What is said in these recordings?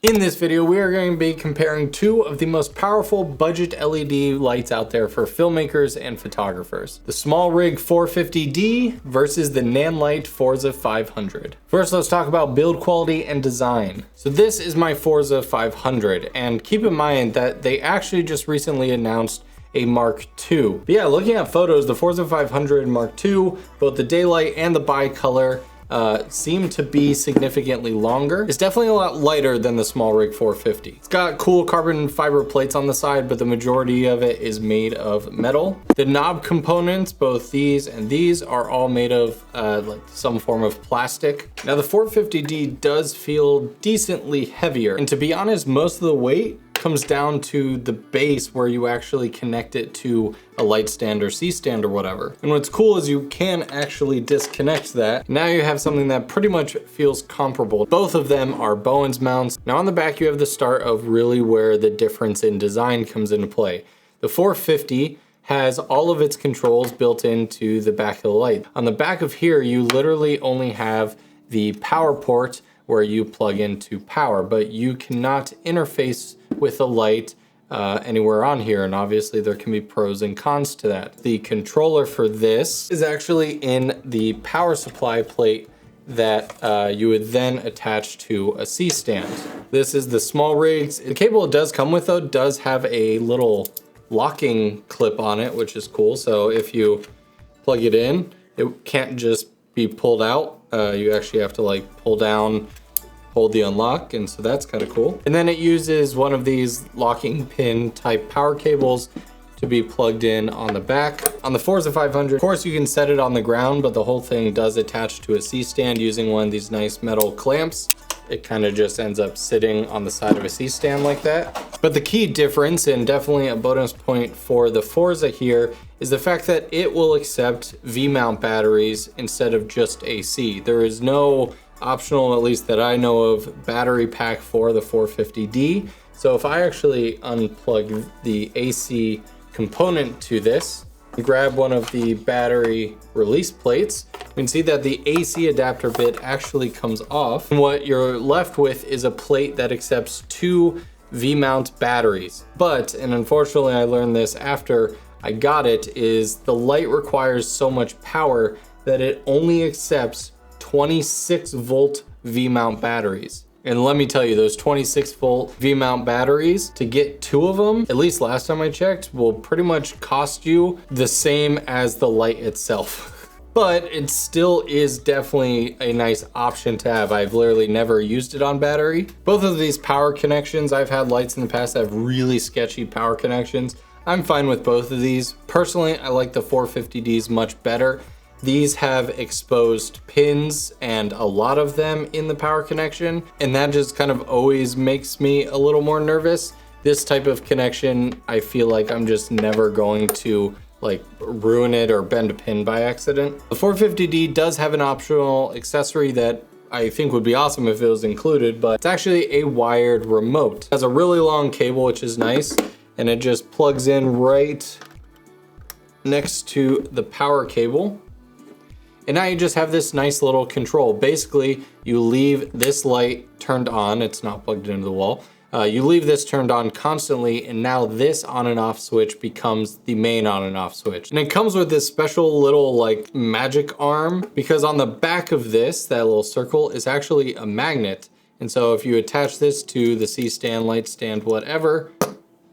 In this video, we are going to be comparing two of the most powerful budget LED lights out there for filmmakers and photographers. The SmallRig 450D versus the Nanlite Forza 500. First, let's talk about build quality and design. So this is my Forza 500, and keep in mind that they actually just recently announced a Mark II. But yeah, looking at photos, the Forza 500 Mark II, both the daylight and the bicolor, seem to be significantly longer. It's definitely a lot lighter than the SmallRig 450. It's got cool carbon fiber plates on the side, but the majority of it is made of metal. The knob components, both these and these, are all made of like some form of plastic. Now the 450D does feel decently heavier, and to be honest, most of the weight comes down to the base where you actually connect it to a light stand or C-stand or whatever. And what's cool is you can actually disconnect that. Now you have something that pretty much feels comparable. Both of them are Bowens mounts. Now on the back you have the start of really where the difference in design comes into play. The 450 has all of its controls built into the back of the light. On the back of here, you literally only have the power port where you plug into power, but you cannot interface with a light anywhere on here, and obviously there can be pros and cons to that. The controller for this is actually in the power supply plate that you would then attach to a C-stand. This is the SmallRigs. The cable it does come with though does have a little locking clip on it, which is cool. So if you plug it in, it can't just be pulled out. You actually have to like pull down, hold the unlock, and so that's kind of cool. And then it uses one of these locking pin type power cables to be plugged in on the back. On the Forza 500, of course you can set it on the ground, but the whole thing does attach to a C-stand using one of these nice metal clamps. It kind of just ends up sitting on the side of a C-stand like that. But the key difference, and definitely a bonus point for the Forza here, is the fact that it will accept V-mount batteries instead of just AC. There is no optional, at least that I know of, battery pack for the 450D. So if I actually unplug the AC component to this, grab one of the battery release plates, you can see that the AC adapter bit actually comes off. And what you're left with is a plate that accepts two V-mount batteries. But, and unfortunately I learned this after I got it, is the light requires so much power that it only accepts 26 volt V-mount batteries. And let me tell you, those 26 volt V-mount batteries, to get two of them, at least last time I checked, will pretty much cost you the same as the light itself. But it still is definitely a nice option to have. I've literally never used it on battery. Both of these power connections, I've had lights in the past that have really sketchy power connections. I'm fine with both of these. Personally, I like the 450Ds much better. These have exposed pins and a lot of them in the power connection, and that just kind of always makes me a little more nervous. This type of connection, I feel like I'm just never going to like ruin it or bend a pin by accident. The 450D does have an optional accessory that I think would be awesome if it was included, but it's actually a wired remote. It has a really long cable, which is nice, and it just plugs in right next to the power cable. And now you just have this nice little control. Basically, you leave this light turned on. It's not plugged into the wall. You leave this turned on constantly, and now this on and off switch becomes the main on and off switch. And it comes with this special little like magic arm, because on the back of this, that little circle, is actually a magnet. And so if you attach this to the C-stand, light stand, whatever.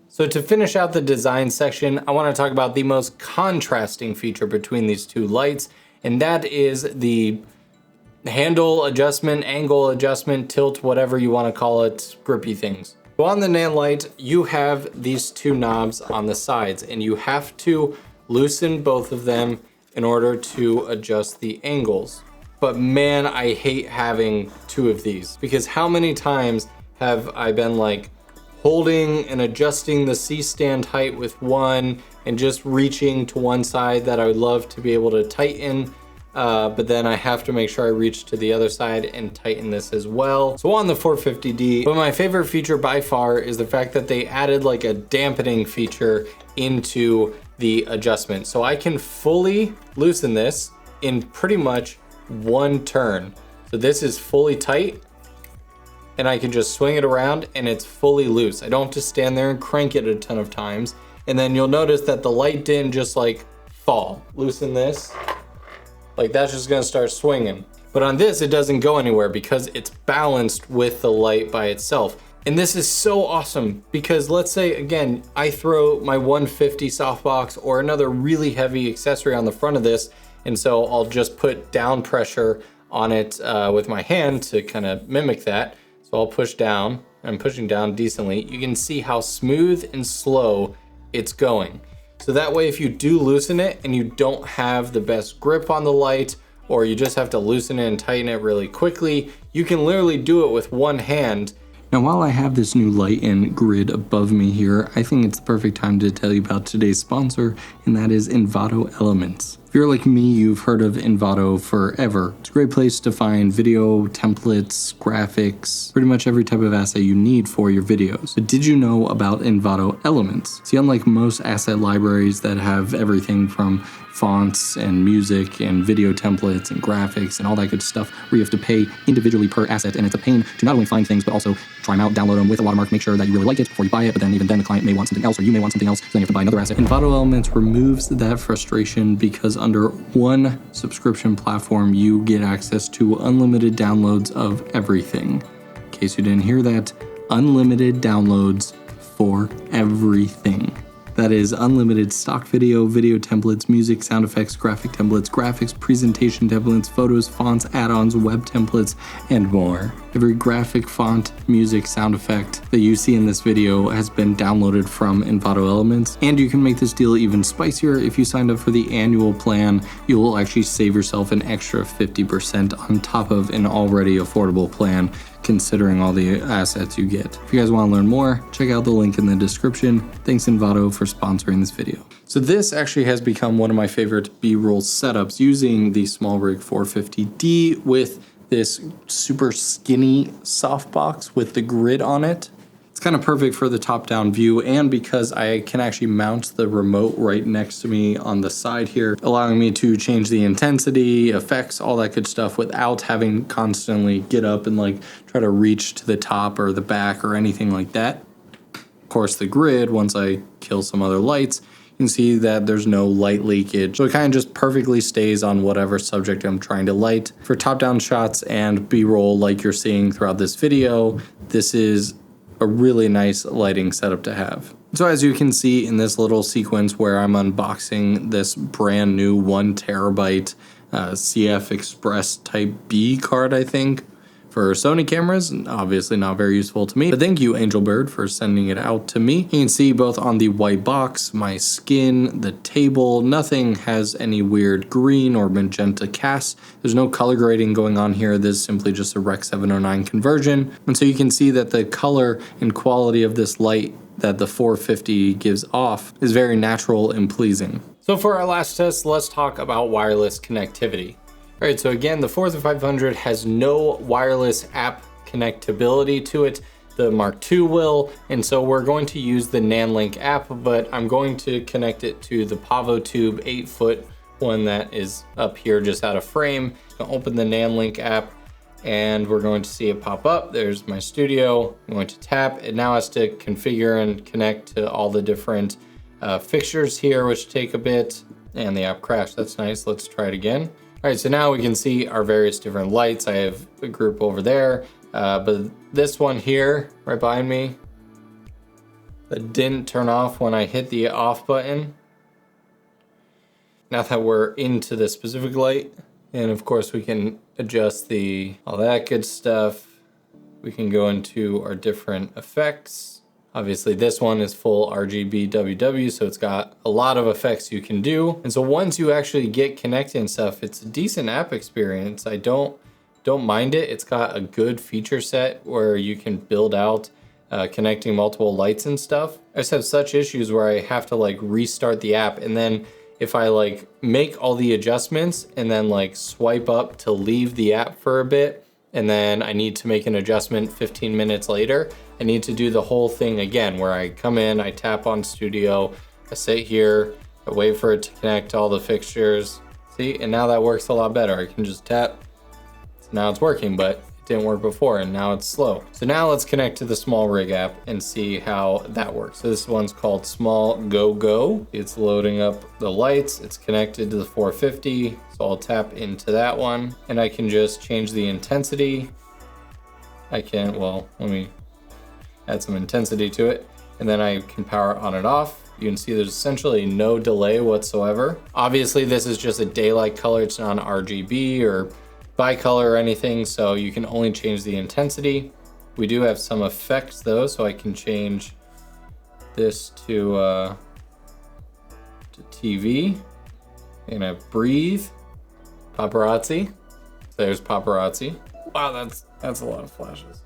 So to finish out the design section, I want to talk about the most contrasting feature between these two lights, and that is the handle adjustment, angle adjustment, tilt, whatever you want to call it, grippy things. So on the Nanlite, you have these two knobs on the sides, and you have to loosen both of them in order to adjust the angles. But man, I hate having two of these, because how many times have I been like holding and adjusting the C-stand height with one and just reaching to one side that I would love to be able to tighten, but then I have to make sure I reach to the other side and tighten this as well. So on the 450D, but my favorite feature by far is the fact that they added like a dampening feature into the adjustment. So I can fully loosen this in pretty much one turn. So this is fully tight, and I can just swing it around and it's fully loose. I don't have to stand there and crank it a ton of times. And then you'll notice that the light didn't just like fall. Loosen this, like that's just gonna start swinging. But on this, it doesn't go anywhere because it's balanced with the light by itself. And this is so awesome because let's say, again, I throw my 150 softbox or another really heavy accessory on the front of this. And so I'll just put down pressure on it with my hand to kind of mimic that. So I'll push down, I'm pushing down decently. You can see how smooth and slow it's going. So that way, if you do loosen it and you don't have the best grip on the light, or you just have to loosen it and tighten it really quickly, you can literally do it with one hand. Now, while I have this new light and grid above me here, I think it's the perfect time to tell you about today's sponsor, and that is Envato Elements. If you're like me, you've heard of Envato forever. It's a great place to find video, templates, graphics, pretty much every type of asset you need for your videos. But did you know about Envato Elements? See, unlike most asset libraries that have everything from fonts and music and video templates and graphics and all that good stuff where you have to pay individually per asset, and it's a pain to not only find things but also try them out, download them with a watermark, make sure that you really like it before you buy it, but then even then the client may want something else or you may want something else, so then you have to buy another asset. Envato Elements removes that frustration because under one subscription platform you get access to unlimited downloads of everything. In case you didn't hear that, unlimited downloads for everything. That is unlimited stock video, video templates, music, sound effects, graphic templates, graphics, presentation templates, photos, fonts, add-ons, web templates, and more. Every graphic, font, music, sound effect that you see in this video has been downloaded from Envato Elements. And you can make this deal even spicier. If you signed up for the annual plan, you will actually save yourself an extra 50% on top of an already affordable plan, considering all the assets you get. If you guys want to learn more, check out the link in the description. Thanks Envato for sponsoring this video. So this actually has become one of my favorite B-roll setups, using the SmallRig 450D with this super skinny softbox with the grid on it. It's kind of perfect for the top-down view, and because I can actually mount the remote right next to me on the side here, allowing me to change the intensity, effects, all that good stuff without having constantly get up and like try to reach to the top or the back or anything like that. Of course, the grid, once I kill some other lights, you can see that there's no light leakage. So it kind of just perfectly stays on whatever subject I'm trying to light. For top-down shots and B-roll like you're seeing throughout this video, this is a really nice lighting setup to have. So as you can see in this little sequence where I'm unboxing this brand new 1 terabyte CF Express Type B card, I think, for Sony cameras, obviously not very useful to me, but thank you Angelbird for sending it out to me. You can see both on the white box, my skin, the table, nothing has any weird green or magenta cast. There's no color grading going on here. This is simply just a Rec 709 conversion. And so you can see that the color and quality of this light that the 450 gives off is very natural and pleasing. So for our last test, let's talk about wireless connectivity. All right, so again, the Forza 500 has no wireless app connectability to it. The Mark II will, and so we're going to use the Nanlite app, but I'm going to connect it to the PavoTube 8-foot one that is up here just out of frame. I'm gonna open the Nanlite app and we're going to see it pop up. There's my studio. I'm going to tap. It now has to configure and connect to all the different fixtures here, which take a bit, and the app crashed. That's nice. Let's try it again. All right, so now we can see our various different lights. I have a group over there, but this one here, right behind me, that didn't turn off when I hit the off button. Now that we're into the specific light, and of course we can adjust all that good stuff. We can go into our different effects. Obviously this one is full RGB WW, so it's got a lot of effects you can do. And so once you actually get connected and stuff, it's a decent app experience. I don't mind it. It's got a good feature set where you can build out connecting multiple lights and stuff. I just have such issues where I have to like restart the app, and then if I like make all the adjustments and then like swipe up to leave the app for a bit, and then I need to make an adjustment 15 minutes later, I need to do the whole thing again, where I come in, I tap on Studio, I sit here, I wait for it to connect to all the fixtures. See, and now that works a lot better. I can just tap, so now it's working, but it didn't work before and now it's slow. So now let's connect to the SmallRig app and see how that works. So this one's called 𝗦𝗧𝗨𝗙𝗙. It's loading up the lights. It's connected to the 450. So I'll tap into that one and I can just change the intensity. I can, well, let me add some intensity to it, and then I can power it on and off. You can see there's essentially no delay whatsoever. Obviously, this is just a daylight color. It's not an RGB or bicolor or anything, so you can only change the intensity. We do have some effects though, so I can change this to TV. And I breathe, paparazzi. There's paparazzi. Wow, that's a lot of flashes.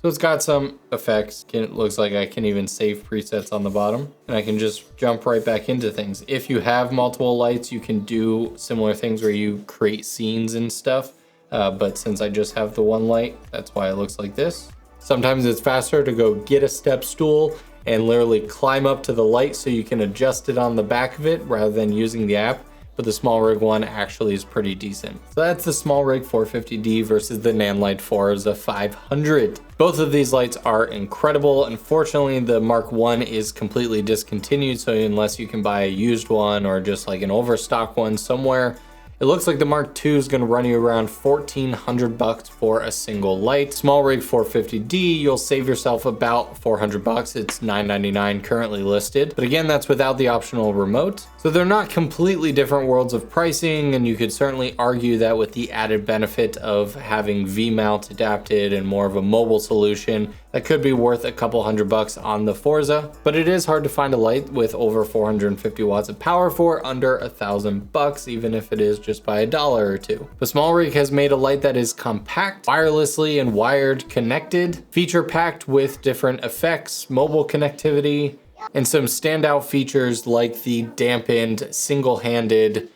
So it's got some effects. It looks like I can even save presets on the bottom, and I can just jump right back into things. If you have multiple lights, you can do similar things where you create scenes and stuff. But since I just have the one light, that's why it looks like this. Sometimes it's faster to go get a step stool and literally climb up to the light so you can adjust it on the back of it rather than using the app. But the SmallRig one actually is pretty decent. So that's the SmallRig 450D versus the Nanlite Forza 500. Both of these lights are incredible. Unfortunately, the Mark 1 is completely discontinued, so unless you can buy a used one or just like an overstock one somewhere, it looks like the Mark 2 is going to run you around $1,400 for a single light. SmallRig 450D, you'll save yourself about $400. It's $999 currently listed. But again, that's without the optional remote. So they're not completely different worlds of pricing, and you could certainly argue that with the added benefit of having V-mount adapted and more of a mobile solution, that could be worth a couple $100 on the Forza. But it is hard to find a light with over 450 watts of power for under $1,000, even if it is just by $1 or $2. But SmallRig has made a light that is compact, wirelessly and wired connected, feature packed with different effects, mobile connectivity, and some standout features like the dampened single-handed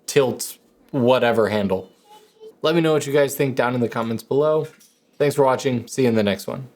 tilt whatever handle. Let me know what you guys think down in the comments below. Thanks for watching. See you in the next one.